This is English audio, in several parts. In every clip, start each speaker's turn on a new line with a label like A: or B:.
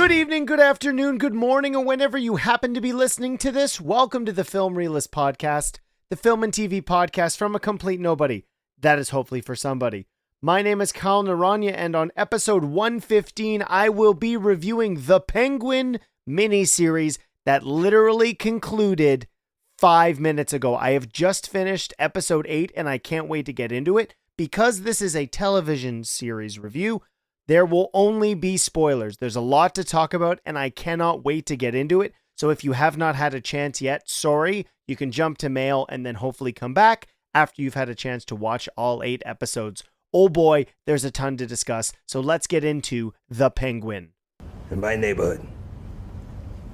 A: Good evening, good afternoon, good morning, or whenever you happen to be listening to this, welcome to the Film Realist Podcast, the film and TV podcast from a complete nobody. That is hopefully for somebody. My name is Colin Farrell, and on episode 115, I will be reviewing The Penguin miniseries that literally concluded 5 minutes ago. I have just finished episode 8, and I can't wait to get into it. Because this is a television series review, there will only be spoilers. There's a lot to talk about, and I cannot wait to get into it. So if you have not had a chance yet, sorry, you can jump to mail and then hopefully come back after you've had a chance to watch all 8 episodes. Oh boy, there's a ton to discuss. So let's get into The Penguin.
B: In my neighborhood,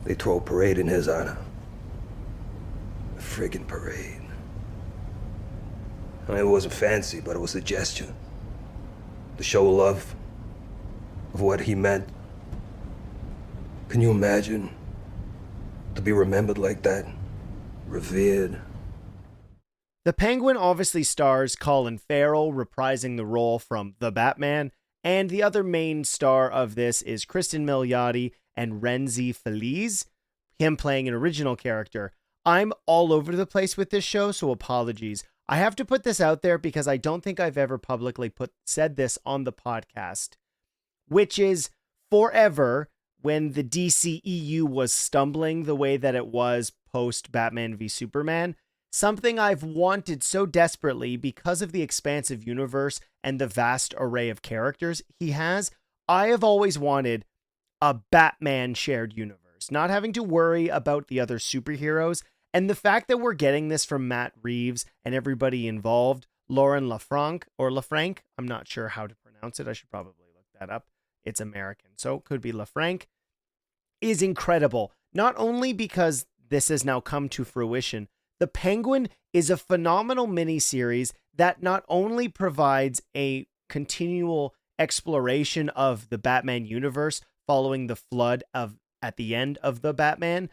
B: they throw a parade in his honor. A friggin' parade. I mean, it wasn't fancy, but it was a gesture. To show love of what he meant. Can you imagine to be remembered like that? Revered.
A: The Penguin obviously stars Colin Farrell reprising the role from The Batman, and the other main star of this is Kristen Milioti and Renzi Feliz, him playing an original character. I'm all over the place with this show, so apologies. I have to put this out there because I don't think I've ever publicly said this on the podcast, which is forever when the DCEU was stumbling the way that it was post Batman v Superman, something I've wanted so desperately because of the expansive universe and the vast array of characters he has. I have always wanted a Batman shared universe, not having to worry about the other superheroes. And the fact that we're getting this from Matt Reeves and everybody involved, Lauren LaFranc, I'm not sure how to pronounce it. I should probably look that up. It's American, so it could be LaFranc, is incredible. Not only because this has now come to fruition, The Penguin is a phenomenal miniseries that not only provides a continual exploration of the Batman universe following the flood at the end of The Batman,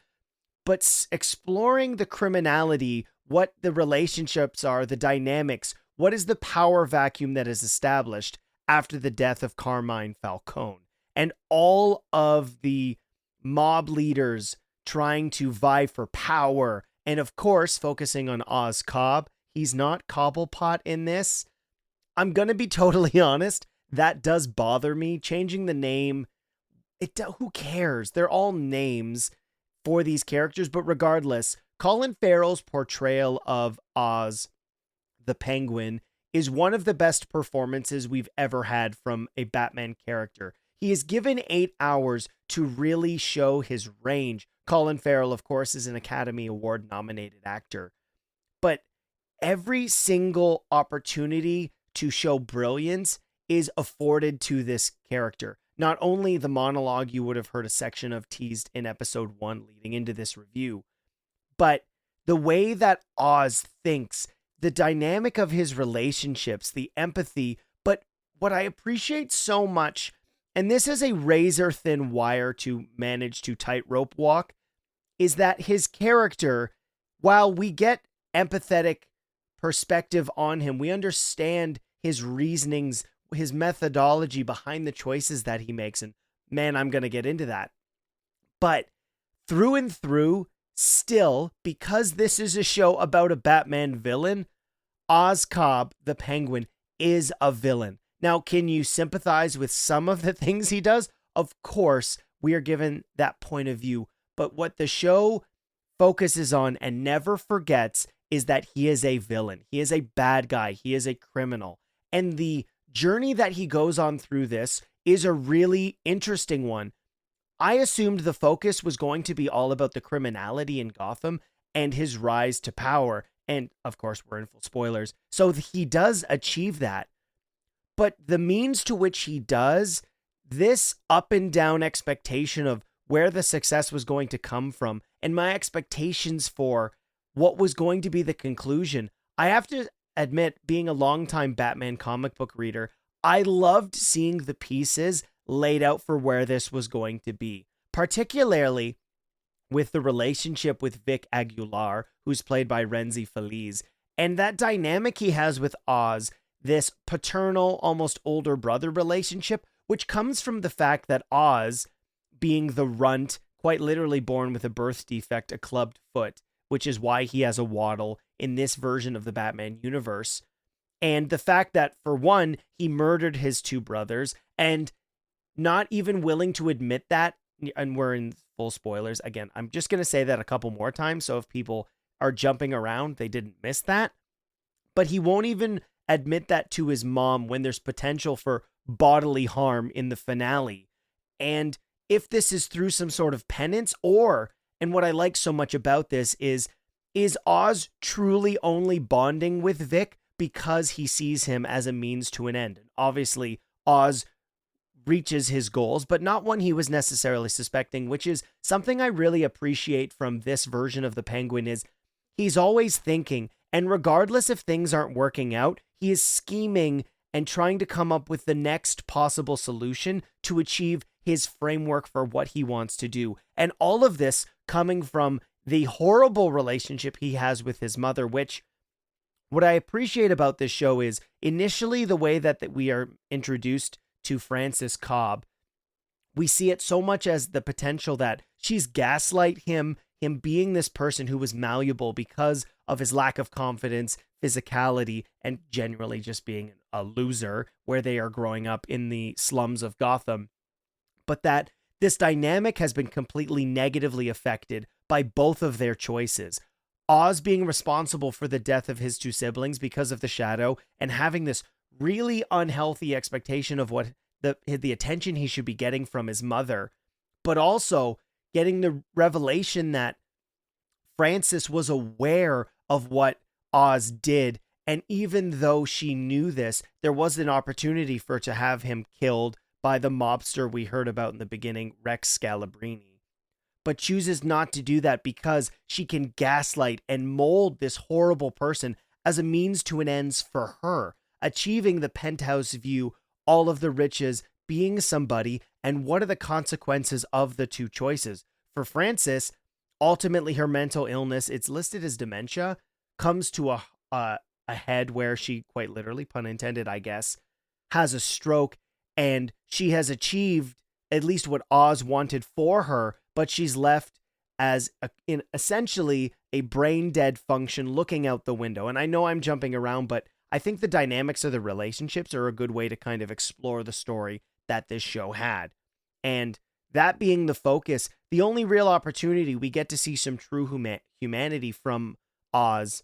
A: but exploring the criminality, what the relationships are, the dynamics, what is the power vacuum that is established after the death of Carmine Falcone, and all of the mob leaders trying to vie for power, and of course, focusing on Oswald Cobb. He's not Cobblepot in this. I'm going to be totally honest, that does bother me. Changing the name, who cares? They're all names for these characters, but regardless, Colin Farrell's portrayal of Oz, the Penguin, is one of the best performances we've ever had from a Batman character. He is given 8 hours to really show his range. Colin Farrell, of course, is an Academy Award nominated actor, but every single opportunity to show brilliance is afforded to this character. Not only the monologue you would have heard a section of teased in episode 1 leading into this review, but the way that Oz thinks, the dynamic of his relationships, the empathy. But what I appreciate so much, and this is a razor thin wire to manage to tightrope walk, is that his character, while we get empathetic perspective on him, we understand his reasonings, his methodology behind the choices that he makes. And man, I'm going to get into that. But through and through, still, because this is a show about a Batman villain, Oswald Cobb, the Penguin, is a villain. Now, can you sympathize with some of the things he does? Of course, we are given that point of view. But what the show focuses on and never forgets is that he is a villain. He is a bad guy. He is a criminal. And the journey that he goes on through this is a really interesting one. I assumed the focus was going to be all about the criminality in Gotham and his rise to power. And of course, we're in full spoilers. So he does achieve that. But the means to which he does, this up and down expectation of where the success was going to come from and my expectations for what was going to be the conclusion. I have to admit, being a longtime Batman comic book reader, I loved seeing the pieces laid out for where this was going to be, particularly with the relationship with Vic Aguilar, who's played by Renzi Feliz, and that dynamic he has with Oz, this paternal, almost older brother relationship, which comes from the fact that Oz, being the runt, quite literally born with a birth defect, a clubbed foot, which is why he has a waddle in this version of the Batman universe. And the fact that, for one, he murdered his two brothers and not even willing to admit that, and we're in full spoilers. Again, I'm just going to say that a couple more times, so if people are jumping around, they didn't miss that. But he won't even admit that to his mom when there's potential for bodily harm in the finale. And if this is through some sort of penance, or, and what I like so much about this is Oz truly only bonding with Vic because he sees him as a means to an end? And obviously, Oz reaches his goals, but not one he was necessarily suspecting, which is something I really appreciate from this version of the Penguin. Is he's always thinking, and regardless if things aren't working out, he is scheming and trying to come up with the next possible solution to achieve his framework for what he wants to do. And all of this coming from the horrible relationship he has with his mother, which, what I appreciate about this show is initially the way that we are introduced to Frances Cobb. We see it so much as the potential that she's gaslight him being this person who was malleable because of his lack of confidence, physicality, and generally just being a loser where they are growing up in the slums of Gotham. But that this dynamic has been completely negatively affected by both of their choices. Oz being responsible for the death of his two siblings because of the shadow and having this really unhealthy expectation of what the attention he should be getting from his mother, but also getting the revelation that Frances was aware of what Oz did, and even though she knew this, there was an opportunity for her to have him killed by the mobster we heard about in the beginning, Rex Scalabrini, but chooses not to do that because she can gaslight and mold this horrible person as a means to an ends for her, achieving the penthouse view, all of the riches, being somebody, and what are the consequences of the two choices? For Frances, ultimately her mental illness, it's listed as dementia, comes to a head where she, quite literally, pun intended, I guess, has a stroke, and she has achieved at least what Oz wanted for her, but she's left as in essentially a brain dead function looking out the window. And I know I'm jumping around, but I think the dynamics of the relationships are a good way to kind of explore the story that this show had. And that being the focus, the only real opportunity we get to see some true humanity from Oz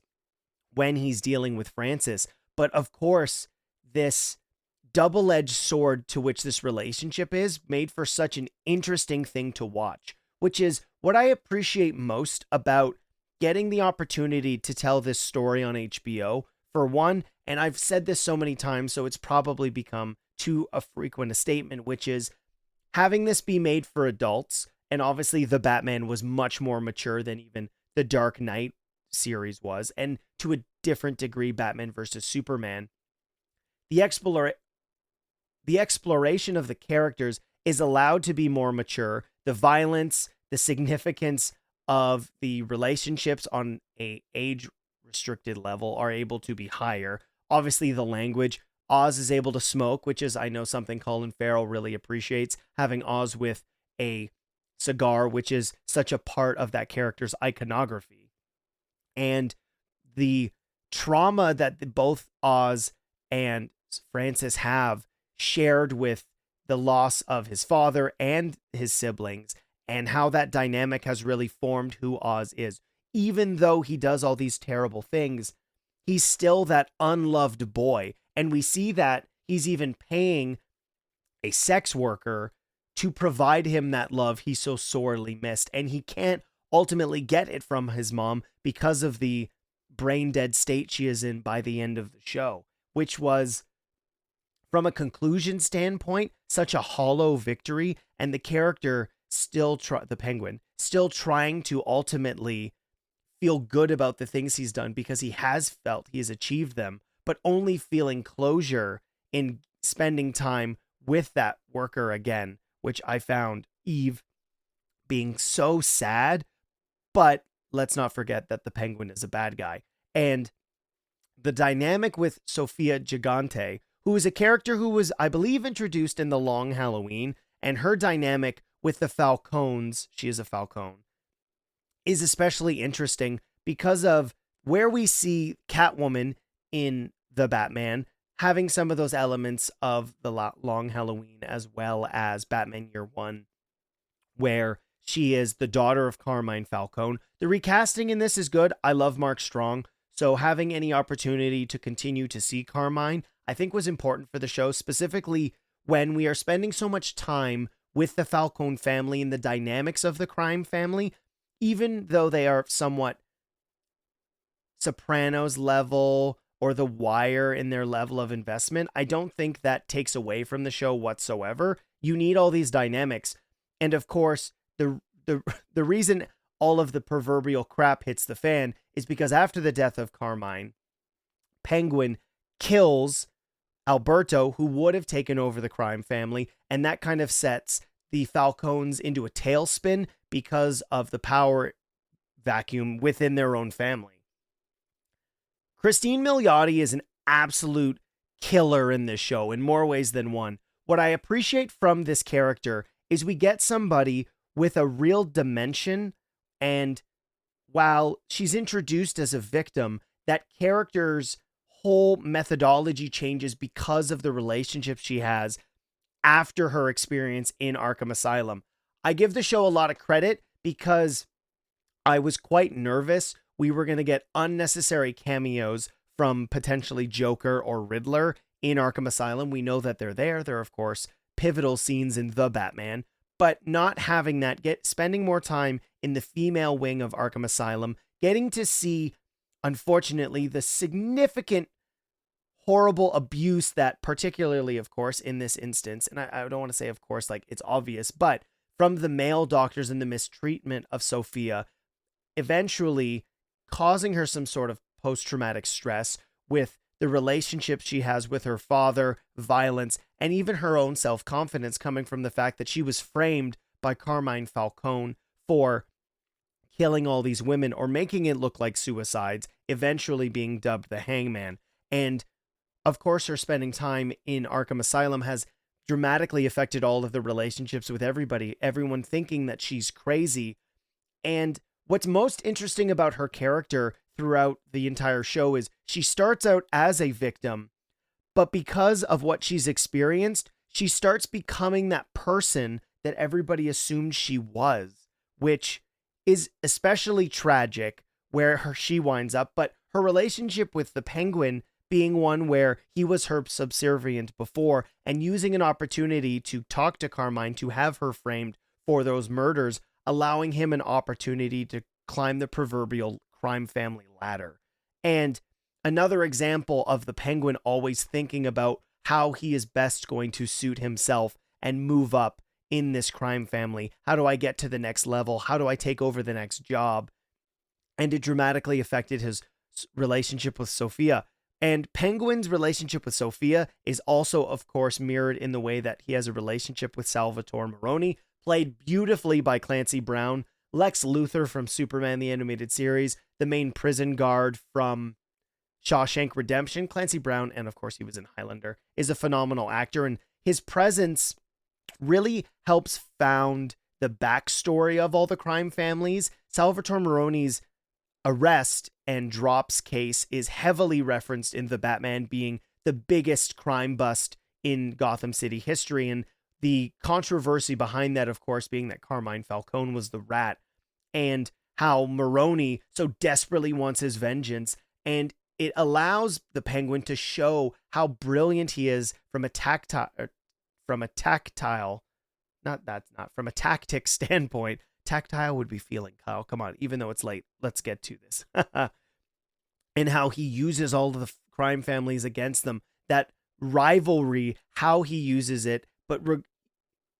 A: when he's dealing with Frances. But of course, this double-edged sword to which this relationship is made for such an interesting thing to watch, which is what I appreciate most about getting the opportunity to tell this story on HBO. For one, and I've said this so many times, so it's probably become too frequent a statement, which is having this be made for adults. And obviously the Batman was much more mature than even the Dark Knight series was, and to a different degree, Batman versus Superman. The exploration of the characters is allowed to be more mature. The violence, the significance of the relationships on a age restricted level are able to be higher. Obviously, the language, Oz is able to smoke, which is, I know, something Colin Farrell really appreciates, having Oz with a cigar, which is such a part of that character's iconography. And the trauma that both Oz and Frances have shared with the loss of his father and his siblings, and how that dynamic has really formed who Oz is. Even though he does all these terrible things, he's still that unloved boy. And we see that he's even paying a sex worker to provide him that love he so sorely missed. And he can't ultimately get it from his mom because of the brain dead state she is in by the end of the show, which was, from a conclusion standpoint, such a hollow victory. And the character still, the Penguin, still trying to ultimately feel good about the things he's done because he has felt he has achieved them, but only feeling closure in spending time with that worker again, which I found Eve being so sad. But let's not forget that the Penguin is a bad guy. And the dynamic with Sofia Gigante, who is a character who was, I believe, introduced in The Long Halloween, and her dynamic with the Falcons, she is a Falcone, is especially interesting because of where we see Catwoman in the Batman having some of those elements of the Long Halloween, as well as Batman Year One, where she is the daughter of Carmine Falcone. The recasting in this is good. I love Mark Strong, so having any opportunity to continue to see Carmine, I think, was important for the show, specifically when we are spending so much time with the Falcone family and the dynamics of the crime family, even though they are somewhat Sopranos level or The Wire in their level of investment. I don't think that takes away from the show whatsoever. You need all these dynamics. And of course, the reason all of the proverbial crap hits the fan is because after the death of Carmine, Penguin kills Alberto, who would have taken over the crime family, and that kind of sets the Falcones into a tailspin because of the power vacuum within their own family. Christine Milioti is an absolute killer in this show in more ways than one. What I appreciate from this character is we get somebody with a real dimension, and while she's introduced as a victim, that character's whole methodology changes because of the relationship she has after her experience in Arkham Asylum. I give the show a lot of credit because I was quite nervous we were going to get unnecessary cameos from potentially Joker or Riddler in Arkham Asylum. We know that they're there. They're, of course, pivotal scenes in The Batman, but not having that, spending more time in the female wing of Arkham Asylum, getting to see, unfortunately, the significant horrible abuse that, particularly, of course, in this instance, and I don't want to say, of course, like it's obvious, but from the male doctors and the mistreatment of Sophia, eventually causing her some sort of post-traumatic stress with the relationship she has with her father, violence, and even her own self-confidence coming from the fact that she was framed by Carmine Falcone for killing all these women or making it look like suicides, eventually being dubbed the Hangman. And of course, her spending time in Arkham Asylum has dramatically affected all of the relationships with everybody, everyone thinking that she's crazy. And what's most interesting about her character throughout the entire show is she starts out as a victim, but because of what she's experienced, she starts becoming that person that everybody assumed she was, which is especially tragic where she winds up. But her relationship with the Penguin being one where he was her subservient before, and using an opportunity to talk to Carmine to have her framed for those murders, allowing him an opportunity to climb the proverbial crime family ladder. And another example of the Penguin always thinking about how he is best going to suit himself and move up in this crime family. How do I get to the next level? How do I take over the next job? And it dramatically affected his relationship with Sophia. And Penguin's relationship with Sophia is also, of course, mirrored in the way that he has a relationship with Salvatore Maroni, played beautifully by Clancy Brown, Lex Luthor from Superman the Animated Series, the main prison guard from Shawshank Redemption. Clancy Brown, and of course he was in Highlander, is a phenomenal actor, and his presence really helps found the backstory of all the crime families. Salvatore Maroni's arrest and drops case is heavily referenced in The Batman being the biggest crime bust in Gotham City history, and the controversy behind that, of course, being that Carmine Falcone was the rat, and how Maroni so desperately wants his vengeance. And it allows the Penguin to show how brilliant he is from a tactic standpoint. Tactile would be feeling, Kyle. Come on, even though it's late, let's get to this. And how he uses all of the crime families against them. That rivalry, how he uses it, but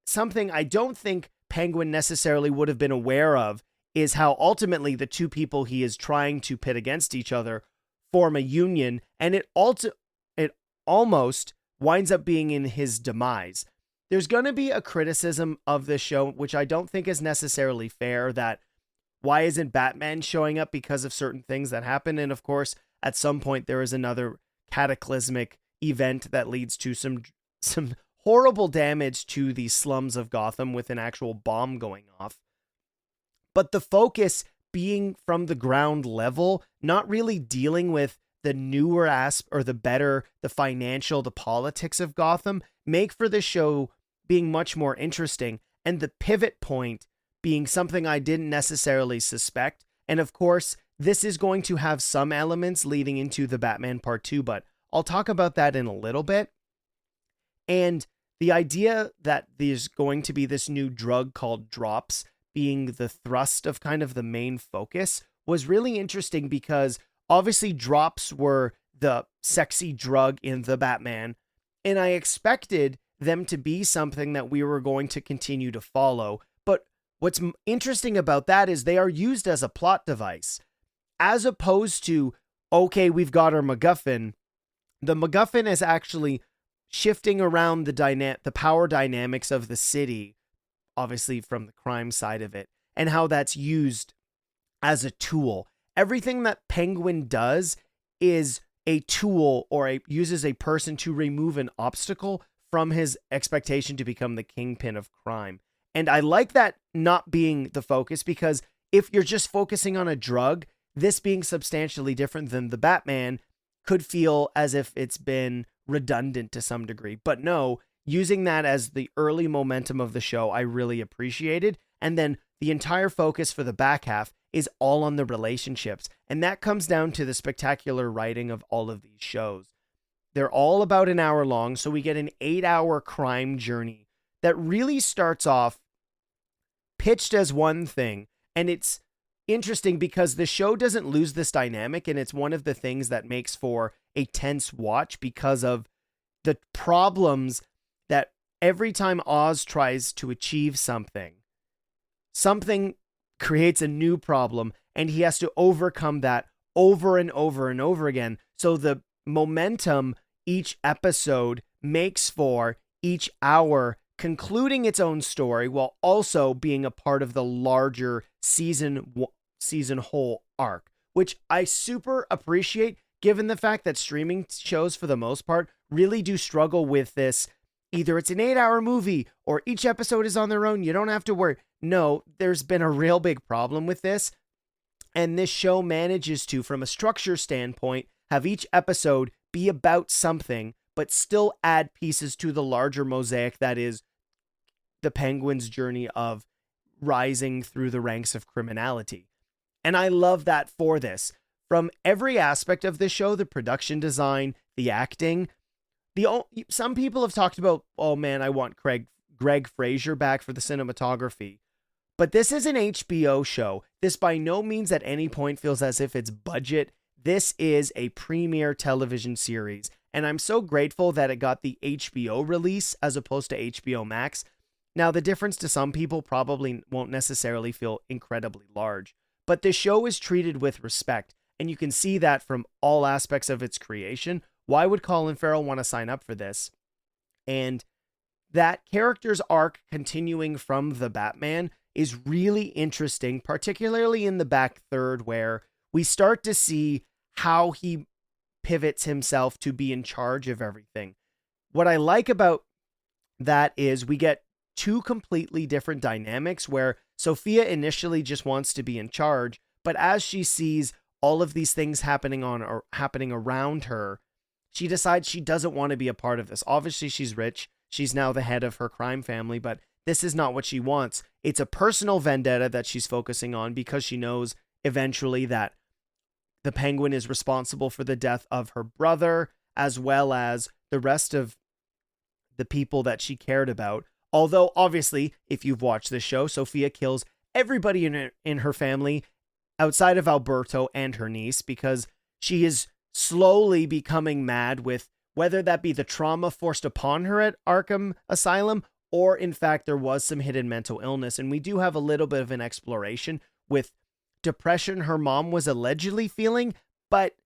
A: something I don't think Penguin necessarily would have been aware of is how ultimately the two people he is trying to pit against each other form a union, and it almost winds up being in his demise. There's going to be a criticism of this show, which I don't think is necessarily fair, that why isn't Batman showing up because of certain things that happen? And of course, at some point, there is another cataclysmic event that leads to some horrible damage to the slums of Gotham with an actual bomb going off. But the focus being from the ground level, not really dealing with the newer the financial, the politics of Gotham, make for the show being much more interesting. And the pivot point being something I didn't necessarily suspect. And of course, this is going to have some elements leading into the Batman Part 2, but I'll talk about that in a little bit. And the idea that there's going to be this new drug called drops being the thrust of kind of the main focus was really interesting, because obviously drops were the sexy drug in the Batman, and I expected them to be something that we were going to continue to follow. But what's interesting about that is they are used as a plot device, as opposed to, okay, we've got our MacGuffin. The MacGuffin is actually shifting around the power dynamics of the city, obviously from the crime side of it, and how that's used as a tool. Everything that Penguin does is a tool, or uses a person to remove an obstacle from his expectation to become the kingpin of crime. And I like that not being the focus, because if you're just focusing on a drug, this being substantially different than the Batman could feel as if it's been redundant to some degree. But no, using that as the early momentum of the show, I really appreciated. And then the entire focus for the back half is all on the relationships. And that comes down to the spectacular writing of all of these shows. They're all about an hour long, so we get an 8-hour crime journey that really starts off pitched as one thing. And it's interesting because the show doesn't lose this dynamic, and it's one of the things that makes for a tense watch because of the problems that every time Oz tries to achieve something creates a new problem, and he has to overcome that over and over and over again. So the momentum each episode makes for each hour concluding its own story while also being a part of the larger season whole arc, which I super appreciate, given the fact that streaming shows for the most part really do struggle with this. Either it's an 8-hour movie or each episode is on their own. You don't have to worry. No, there's been a real big problem with this. And this show manages to, from a structure standpoint, have each episode be about something, but still add pieces to the larger mosaic that is the Penguin's journey of rising through the ranks of criminality. And I love that for this. From every aspect of this show, the production design, the acting, some people have talked about, oh man, I want Greg Fraser back for the cinematography. But this is an HBO show. This by no means at any point feels as if it's budget. This is a premiere television series. And I'm so grateful that it got the HBO release as opposed to HBO Max. Now, the difference to some people probably won't necessarily feel incredibly large. But the show is treated with respect. And you can see that from all aspects of its creation. Why would Colin Farrell want to sign up for this? And that character's arc continuing from the Batman is really interesting, particularly in the back third, where we start to see how he pivots himself to be in charge of everything. What I like about that is we get two completely different dynamics, where Sophia initially just wants to be in charge, but as she sees all of these things happening around her, she decides she doesn't want to be a part of this. Obviously, she's rich. She's now the head of her crime family, but this is not what she wants. It's a personal vendetta that she's focusing on because she knows eventually that the Penguin is responsible for the death of her brother, as well as the rest of the people that she cared about. Although, obviously, if you've watched this show, Sophia kills everybody in her family outside of Alberto and her niece, because she is slowly becoming mad with whether that be the trauma forced upon her at Arkham Asylum, or in fact there was some hidden mental illness. And we do have a little bit of an exploration with depression her mom was allegedly feeling, but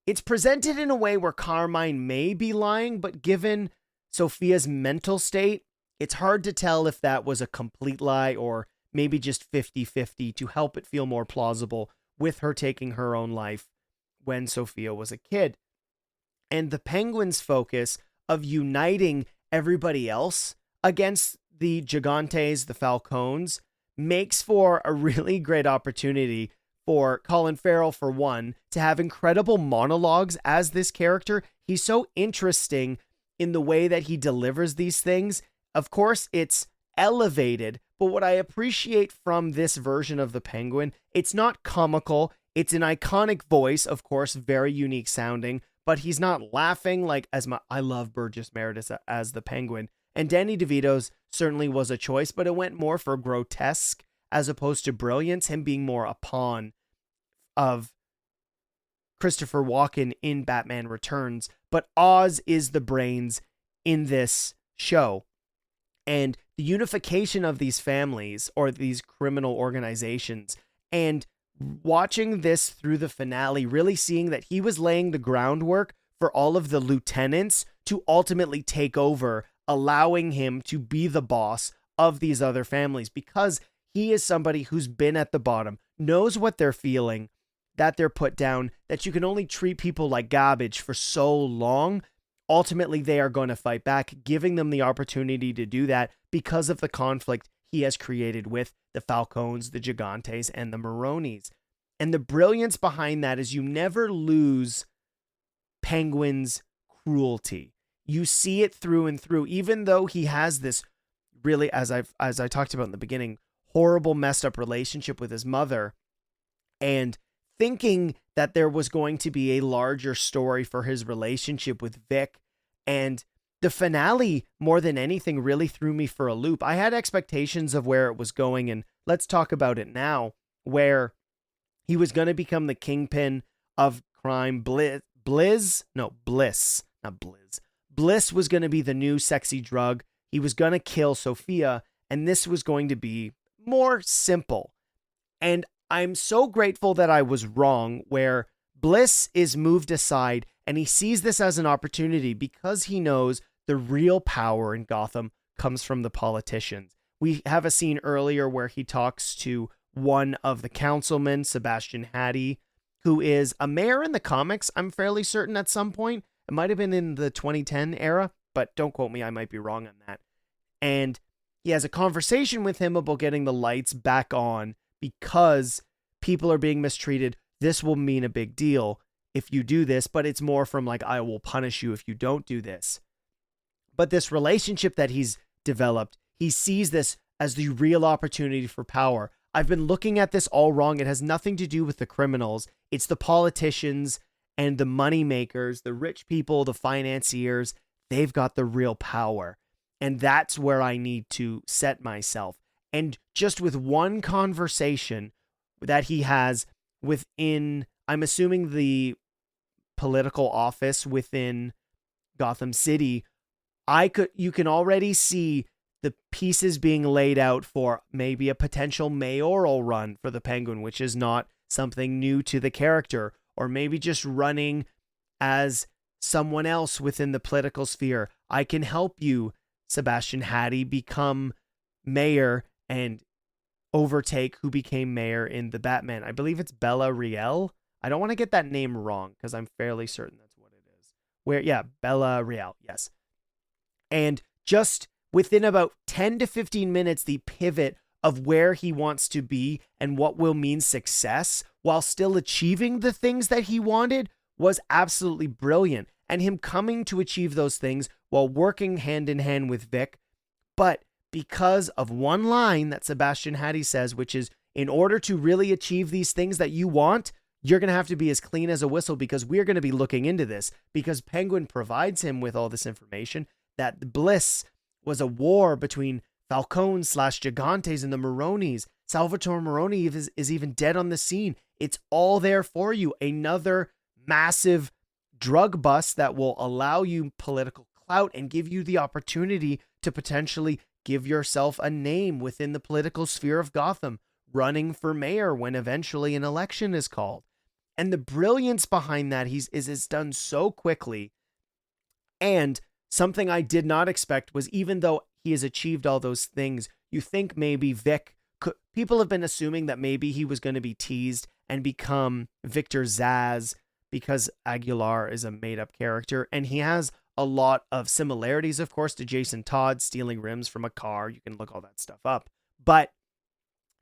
A: it's presented in a way where Carmine may be lying, but given Sophia's mental state, it's hard to tell if that was a complete lie or maybe just 50-50 to help it feel more plausible with her taking her own life when Sophia was a kid. And the Penguin's focus of uniting everybody else against the Gigantes, the Falcons, makes for a really great opportunity for Colin Farrell, for one, to have incredible monologues as this character. He's so interesting in the way that he delivers these things. Of course, it's elevated, but what I appreciate from this version of the Penguin, it's not comical. It's an iconic voice, of course, very unique sounding, but he's not laughing like I love Burgess Meredith as the Penguin. And Danny DeVito's certainly was a choice, but it went more for grotesque as opposed to brilliance, him being more a pawn of Christopher Walken in Batman Returns. But Oz is the brains in this show. And the unification of these families or these criminal organizations, and watching this through the finale, really seeing that he was laying the groundwork for all of the lieutenants to ultimately take over, allowing him to be the boss of these other families, because he is somebody who's been at the bottom, knows what they're feeling, that they're put down, that you can only treat people like garbage for so long. Ultimately, they are going to fight back, giving them the opportunity to do that because of the conflict he has created with the Falcons, the Gigantes, and the Maronis. And the brilliance behind that is you never lose Penguin's cruelty. You see it through and through, even though he has this really, as I talked about in the beginning, horrible, messed up relationship with his mother, and thinking that there was going to be a larger story for his relationship with Vic. And the finale, more than anything, really threw me for a loop. I had expectations of where it was going, and let's talk about it now, where he was going to become the kingpin of crime. Bliss was going to be the new sexy drug. He was going to kill Sophia, and this was going to be more simple. And I'm so grateful that I was wrong, where Bliss is moved aside and he sees this as an opportunity because he knows the real power in Gotham comes from the politicians. We have a scene earlier where he talks to one of the councilmen, Sebastian Haddie, who is a mayor in the comics, I'm fairly certain at some point. It might have been in the 2010 era, but don't quote me, I might be wrong on that. And he has a conversation with him about getting the lights back on because people are being mistreated. This will mean a big deal if you do this, but it's more from like, I will punish you if you don't do this. But this relationship that he's developed, he sees this as the real opportunity for power. I've been looking at this all wrong. It has nothing to do with the criminals. It's the politicians and the money makers, the rich people, the financiers. They've got the real power. And that's where I need to set myself. And just with one conversation that he has within, I'm assuming, the political office within Gotham City, you can already see the pieces being laid out for maybe a potential mayoral run for the Penguin, which is not something new to the character, or maybe just running as someone else within the political sphere. I can help you, Sebastian Haddie, become mayor and overtake who became mayor in the Batman. I believe it's Bella Riel. I don't want to get that name wrong because I'm fairly certain that's what it is. Bella Riel, yes. And just within about 10 to 15 minutes, the pivot of where he wants to be and what will mean success while still achieving the things that he wanted was absolutely brilliant. And him coming to achieve those things while working hand in hand with Vic. But because of one line that Sebastian Haddie says, which is, in order to really achieve these things that you want, you're going to have to be as clean as a whistle because we're going to be looking into this. Because Penguin provides him with all this information that Bliss was a war between Falcons/Gigantes and the Maronis. Salvatore Maroni is even dead on the scene. It's all there for you. Another massive drug bust that will allow you political clout and give you the opportunity to potentially give yourself a name within the political sphere of Gotham, running for mayor when eventually an election is called. And the brilliance behind that is done so quickly. And something I did not expect was, even though he has achieved all those things, you think maybe Vic could, people have been assuming that maybe he was going to be teased and become Victor Zsasz because Aguilar is a made-up character, and he has a lot of similarities, of course, to Jason Todd stealing rims from a car. You can look all that stuff up. But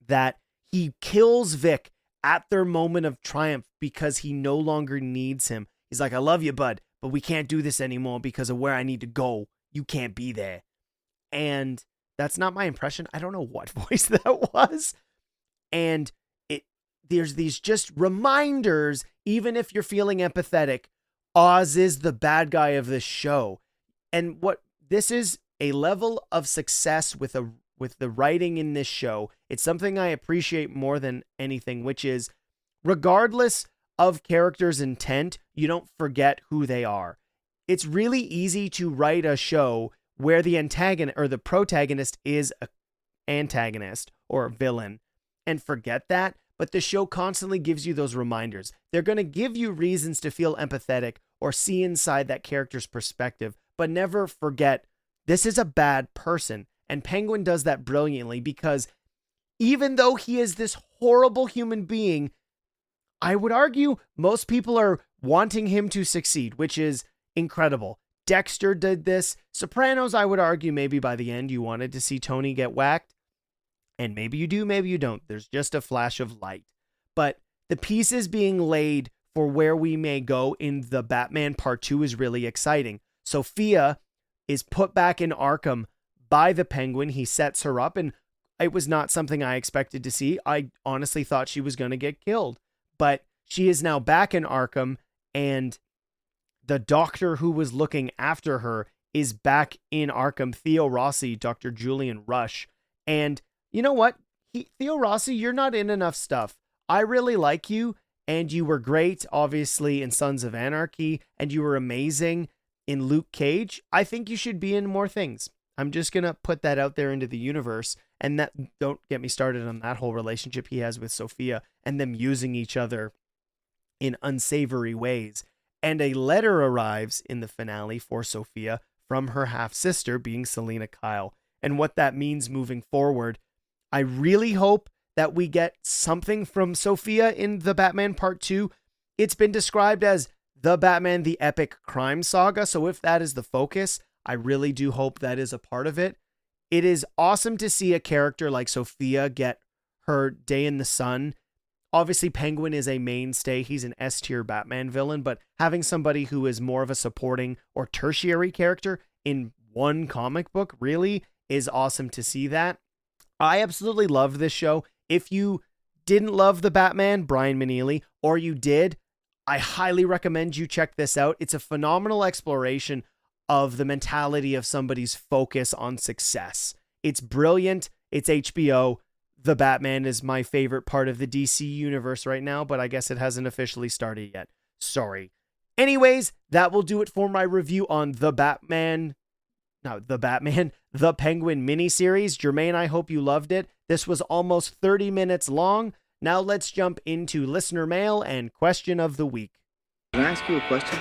A: that he kills Vic at their moment of triumph because he no longer needs him. He's like, I love you, bud, but we can't do this anymore because of where I need to go. You can't be there. And that's not my impression. I don't know what voice that was. And there's these just reminders, even if you're feeling empathetic, Oz is the bad guy of this show. And what this is a level of success with the writing in this show. It's something I appreciate more than anything, which is regardless of characters' intent, you don't forget who they are. It's really easy to write a show where the antagonist or the protagonist is an antagonist or a villain and forget that. But the show constantly gives you those reminders. They're going to give you reasons to feel empathetic or see inside that character's perspective, but never forget this is a bad person. And Penguin does that brilliantly because even though he is this horrible human being, I would argue most people are wanting him to succeed, which is incredible. Dexter did this. Sopranos, I would argue maybe by the end you wanted to see Tony get whacked. And maybe you do, maybe you don't. There's just a flash of light. But the pieces being laid for where we may go in the Batman Part 2 is really exciting. Sophia is put back in Arkham by the Penguin. He sets her up, and it was not something I expected to see. I honestly thought she was going to get killed. But she is now back in Arkham, and the doctor who was looking after her is back in Arkham, Theo Rossi, Dr. Julian Rush. And you know what? Theo Rossi, you're not in enough stuff. I really like you, and you were great, obviously, in Sons of Anarchy, and you were amazing in Luke Cage. I think you should be in more things. I'm just going to put that out there into the universe, and that don't get me started on that whole relationship he has with Sophia and them using each other in unsavory ways. And a letter arrives in the finale for Sophia from her half-sister, being Selena Kyle. And what that means moving forward, I really hope that we get something from Sophia in the Batman Part 2. It's been described as the Batman, the Epic Crime Saga. So if that is the focus, I really do hope that is a part of it. It is awesome to see a character like Sophia get her day in the sun. Obviously, Penguin is a mainstay. He's an S-tier Batman villain, but having somebody who is more of a supporting or tertiary character in one comic book really is awesome to see that. I absolutely love this show. If you didn't love the Batman, Brian Maneely, or you did, I highly recommend you check this out. It's a phenomenal exploration of the mentality of somebody's focus on success. It's brilliant. It's HBO. The Batman is my favorite part of the DC universe right now, but I guess it hasn't officially started yet. Sorry. Anyways, that will do it for my review on The Penguin miniseries. Jermaine, I hope you loved it. This was almost 30 minutes long. Now let's jump into listener mail and question of the week.
C: Can I ask you a question?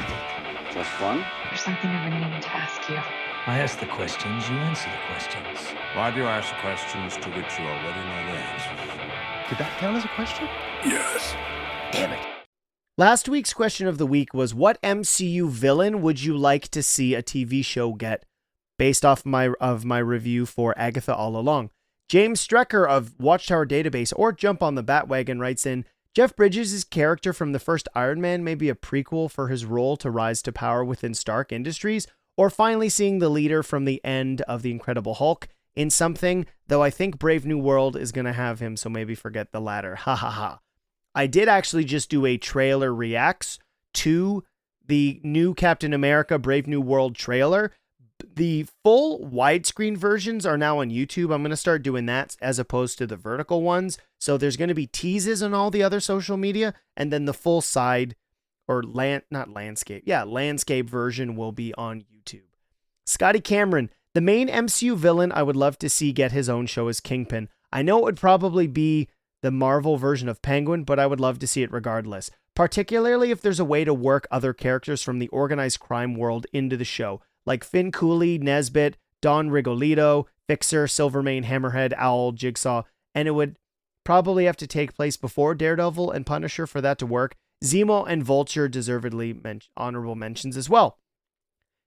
C: Just fun?
D: There's something I've been meaning to ask you.
E: I ask the questions, you answer the questions.
F: Why do you ask questions to which you already know the answers?
C: Did that count as a question?
F: Yes.
C: Damn it.
A: Last week's question of the week was, what MCU villain would you like to see a TV show get? Based off my review for Agatha All Along. James Strecker of Watchtower Database or Jump on the Batwagon writes in, Jeff Bridges' character from the first Iron Man may be a prequel for his role to rise to power within Stark Industries, or finally seeing the leader from the end of The Incredible Hulk in something, though I think Brave New World is going to have him, so maybe forget the latter. Ha ha ha. I did actually just do a trailer reacts to the new Captain America Brave New World trailer. The full widescreen versions are now on YouTube. I'm going to start doing that as opposed to the vertical ones. So there's going to be teases on all the other social media, and then the full side or landscape version will be on YouTube. Scotty Cameron, the main MCU villain I would love to see get his own show is Kingpin. I know it would probably be the Marvel version of Penguin, but I would love to see it regardless, particularly if there's a way to work other characters from the organized crime world into the show, like Finn Cooley, Nesbitt, Don Rigolito, Fixer, Silvermane, Hammerhead, Owl, Jigsaw, and it would probably have to take place before Daredevil and Punisher for that to work. Zemo and Vulture deservedly honorable mentions as well.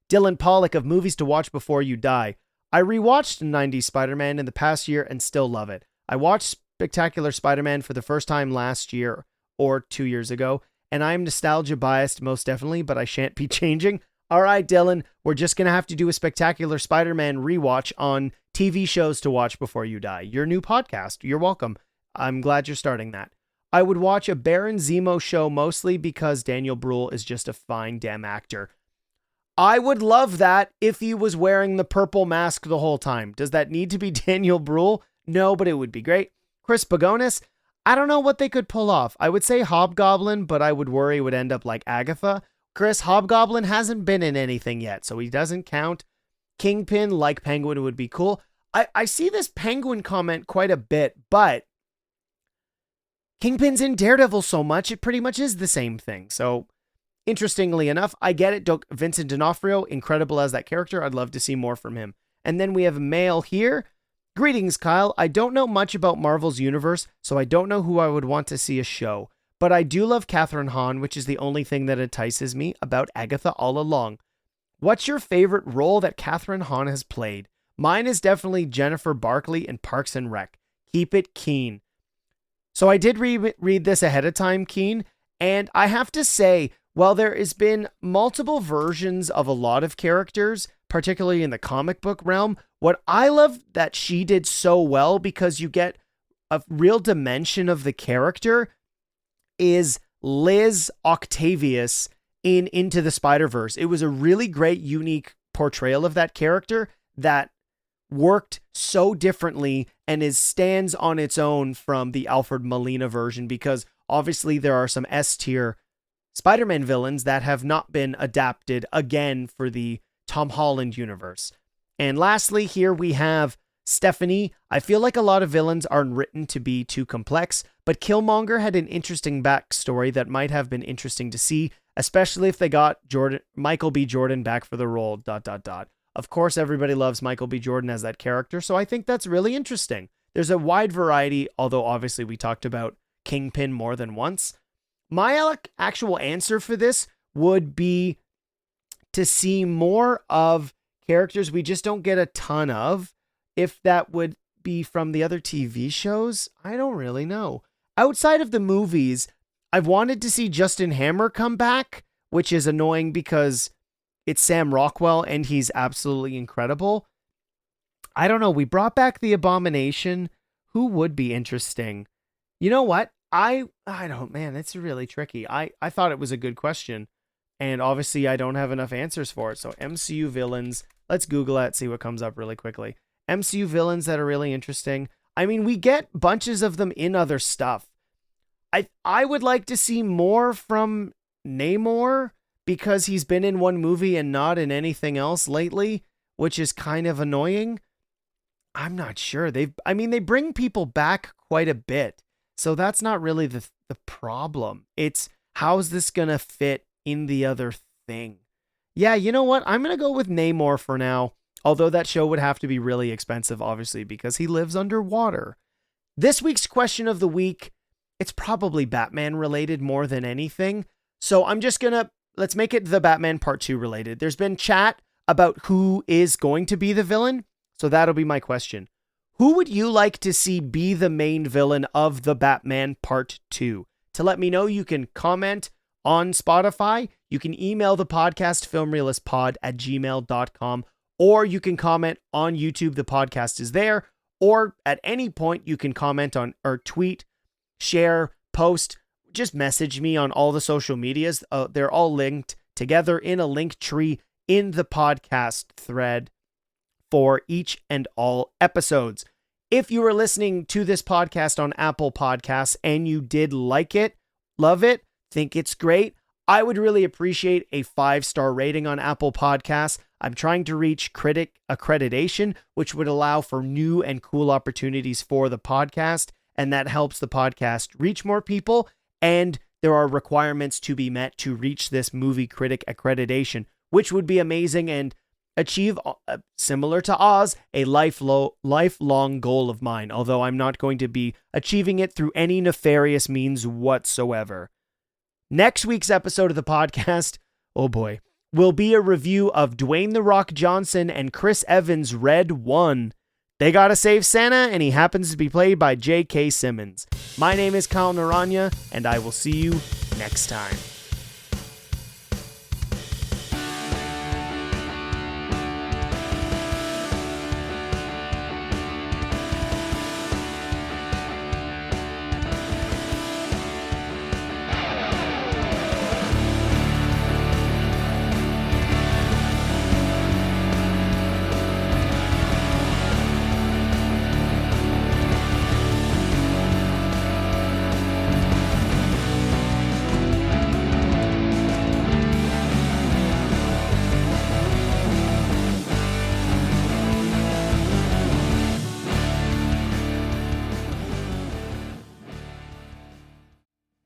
A: Dylan Pollock of Movies to Watch Before You Die. I rewatched 90s Spider-Man in the past year and still love it. I watched Spectacular Spider-Man for the first time last year or 2 years ago, and I'm nostalgia biased most definitely, but I shan't be changing. All right, Dylan, we're just going to have to do a Spectacular Spider-Man rewatch on TV shows to watch before you die. Your new podcast. You're welcome. I'm glad you're starting that. I would watch a Baron Zemo show mostly because Daniel Bruhl is just a fine damn actor. I would love that if he was wearing the purple mask the whole time. Does that need to be Daniel Bruhl? No, but it would be great. Chris Pagonis, I don't know what they could pull off. I would say Hobgoblin, but I would worry it would end up like Agatha. Chris, Hobgoblin hasn't been in anything yet, so he doesn't count. Kingpin, like Penguin, would be cool. I see this Penguin comment quite a bit, but Kingpin's in Daredevil so much, it pretty much is the same thing. So, interestingly enough, I get it. Vincent D'Onofrio, incredible as that character. I'd love to see more from him. And then we have a mail here. Greetings, Kyle. I don't know much about Marvel's universe, so I don't know who I would want to see a show. But I do love Catherine Hahn, which is the only thing that entices me about Agatha all along. What's your favorite role that Catherine Hahn has played? Mine is definitely Jennifer Barkley in Parks and Rec. Keep it keen. So I did read this ahead of time, Keen, and I have to say, while there has been multiple versions of a lot of characters, particularly in the comic book realm, what I love that she did so well, because you get a real dimension of the character, is Liz Octavius in Into the Spider-Verse. It was a really great, unique portrayal of that character that worked so differently and stands on its own from the Alfred Molina version, because obviously there are some S-tier Spider-Man villains that have not been adapted again for the Tom Holland universe. And lastly, here we have Stephanie. I feel like a lot of villains aren't written to be too complex, but Killmonger had an interesting backstory that might have been interesting to see, especially if they got Michael B. Jordan back for the role, ... Of course, everybody loves Michael B. Jordan as that character, so I think that's really interesting. There's a wide variety, although obviously we talked about Kingpin more than once. My actual answer for this would be to see more of characters we just don't get a ton of. If that would be from the other TV shows, I don't really know. Outside of the movies, I've wanted to see Justin Hammer come back, which is annoying because it's Sam Rockwell and he's absolutely incredible. I don't know. We brought back the Abomination. Who would be interesting? You know what? I don't, man, it's really tricky. I thought it was a good question, and obviously I don't have enough answers for it. So MCU villains, let's Google that, see what comes up really quickly. MCU villains that are really interesting. I mean, we get bunches of them in other stuff. I would like to see more from Namor, because he's been in one movie and not in anything else lately, which is kind of annoying. I'm not sure. They bring people back quite a bit. So that's not really the problem. It's how's this going to fit in the other thing? Yeah, you know what? I'm going to go with Namor for now. Although that show would have to be really expensive, obviously, because he lives underwater. This week's question of the week, it's probably Batman related more than anything. So I'm just going to, let's make it the Batman Part 2 related. There's been chat about who is going to be the villain. So that'll be my question. Who would you like to see be the main villain of the Batman Part 2? To let me know, you can comment on Spotify. You can email the podcast, filmrealistpod@gmail.com, or you can comment on YouTube. The podcast is there. Or at any point, you can comment on or tweet, share, post, just message me on all the social medias. They're all linked together in a link tree in the podcast thread for each and all episodes. If you are listening to this podcast on Apple Podcasts and you did like it, love it, think it's great, I would really appreciate a 5-star rating on Apple Podcasts. I'm trying to reach critic accreditation, which would allow for new and cool opportunities for the podcast, and that helps the podcast reach more people, and there are requirements to be met to reach this movie critic accreditation, which would be amazing and achieve, similar to Oz, a lifelong goal of mine, although I'm not going to be achieving it through any nefarious means whatsoever. Next week's episode of the podcast, oh boy, will be a review of Dwayne "The Rock" Johnson and Chris Evans' Red 1. They gotta save Santa, and he happens to be played by J.K. Simmons. My name is Kyle Naranya, and I will see you next time.